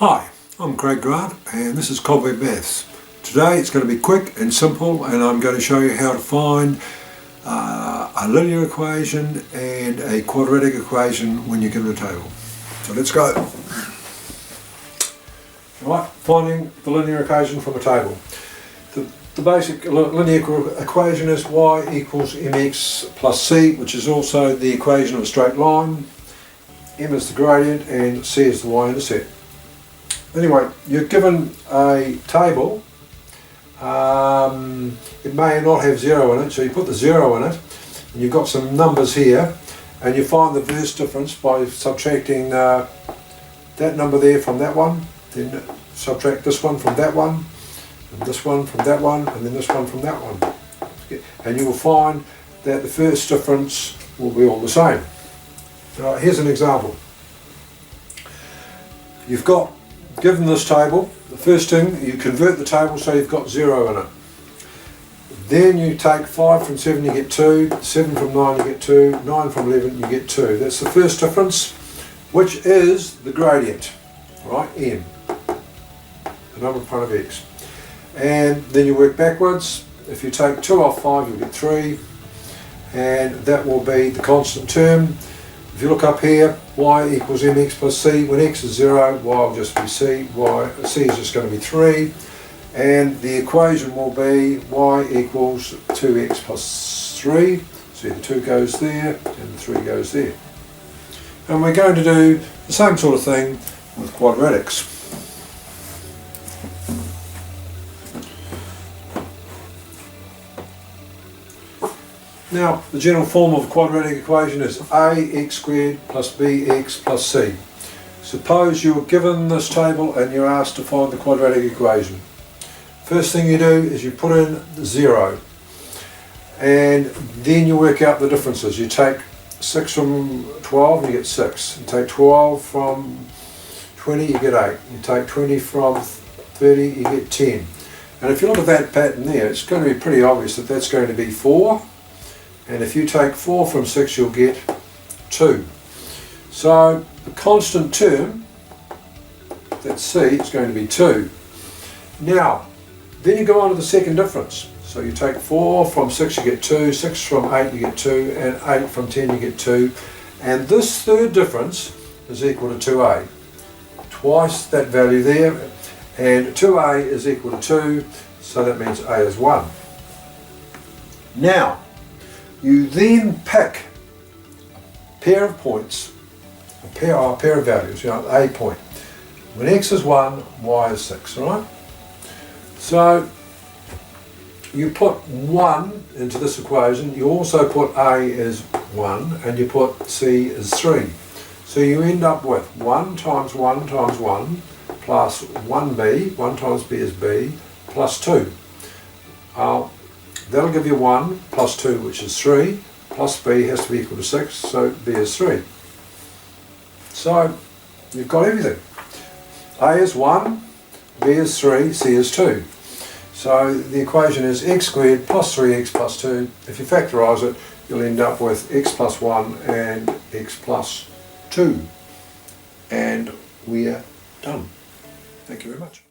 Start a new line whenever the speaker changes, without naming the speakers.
Hi, I'm Craig Grant and this is Cobweb Maths. Today it's going to be quick and simple, and I'm going to show you how to find a linear equation and a quadratic equation when you're given a table. So let's go. Right, finding the linear equation from a table. The basic linear equation is y equals mx plus c, which is also the equation of a straight line. M is the gradient and c is the y-intercept. Anyway, you're given a table. It may not have 0 in it, so you put the 0 in it, and you've got some numbers here, and you find the verse difference by subtracting that number there from that one, then subtract this one from that one, and this one from that one, and then this one from that one. And you will find that the first difference will be all the same. Now, here's an example. You've got, given this table, the first thing, you convert the table so you've got 0 in it. Then you take 5 from 7, you get 2, 7 from 9, you get 2, 9 from 11, you get 2. That's the first difference, which is the gradient, right, m, the number in front of x. And then you work backwards. If you take 2 off 5, you'll get 3, and that will be the constant term. If you look up here, y equals mx plus c. When x is 0, y will just be c. C is just going to be 3. And the equation will be y equals 2x plus 3. So the 2 goes there and the 3 goes there. And we're going to do the same sort of thing with quadratics. Now, the general form of a quadratic equation is ax squared plus bx plus c. Suppose you're given this table and you're asked to find the quadratic equation. First thing you do is you put in 0, and then you work out the differences. You take 6 from 12 and you get 6. You take 12 from 20, you get 8. You take 20 from 30, you get 10. And if you look at that pattern there, it's going to be pretty obvious that that's going to be 4. And if you take 4 from 6, you'll get 2. So the constant term, that's c, is going to be 2. Now, then you go on to the second difference. So you take 4 from 6, you get 2, 6 from 8, you get 2, and 8 from 10, you get 2. And this third difference is equal to 2a. Twice that value there, and 2a is equal to 2, so that means a is 1. Now, you then pick a pair of points, a pair of values, a point. When x is 1, y is 6, right? So you put 1 into this equation, you also put a as 1, and you put c as 3. So you end up with 1 times 1 times 1 plus 1b, 1 times b is b, plus 2. That'll give you 1 plus 2, which is 3, plus b has to be equal to 6, so b is 3. So you've got everything. A is 1, b is 3, c is 2. So the equation is x squared plus 3x plus 2. If you factorise it, you'll end up with x plus 1 and x plus 2. And we're done. Thank you very much.